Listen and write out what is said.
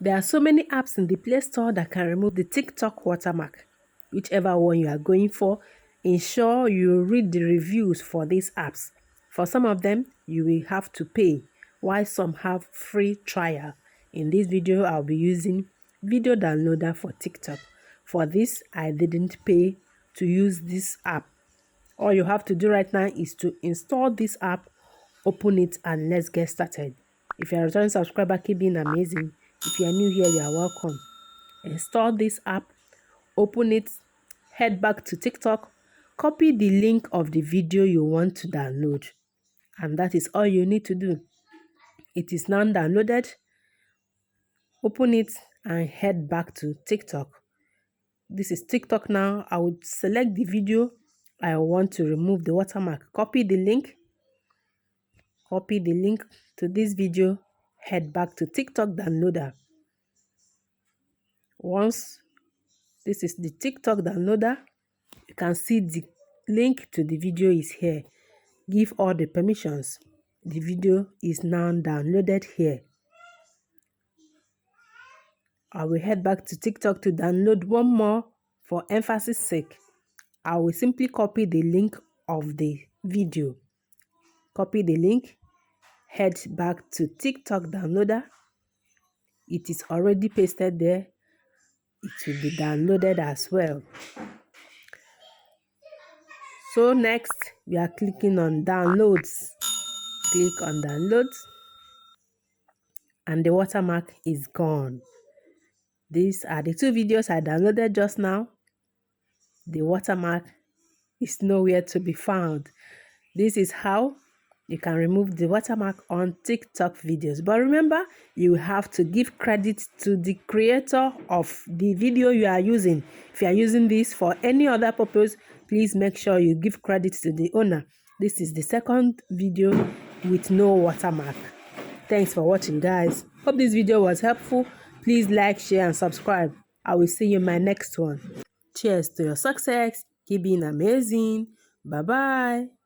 There are so many apps in the Play Store that can remove the TikTok watermark. Whichever one you are going for, ensure you read the reviews for these apps. For some of them, you will have to pay, while some have free trial. In this video, I'll be using Video Downloader for TikTok. For this, I didn't pay to use this app. All you have to do right now is to install this app, open it, and let's get started. If you're a returning subscriber, keep being amazing. If you are new here, you are welcome. Install this app, open it, head back to TikTok, copy the link of the video you want to download, and that is all you need to do. It is now downloaded. Open it and head back to TikTok. This is TikTok now. I would select the video I want to remove the watermark. Copy the link to this video, head back to TikTok downloader. Once this is the TikTok downloader, you can see the link to the video is here. Give all the permissions. The video is now downloaded here. I will head back to TikTok to download one more for emphasis sake. I will simply copy the link of the video. Copy the link, head back to TikTok downloader. It is already pasted there. It will be downloaded as well. So next, we are clicking on downloads. Click on downloads, and the watermark is gone. These are the two videos I downloaded just now. The watermark is nowhere to be found. This is how you can remove the watermark on TikTok videos. But remember, you have to give credit to the creator of the video you are using. If you are using this for any other purpose, please make sure you give credit to the owner. This is the second video with no watermark. Thanks for watching, guys. Hope this video was helpful. Please like, share, and subscribe. I will see you in my next one. Cheers to your success. Keep being amazing. Bye-bye.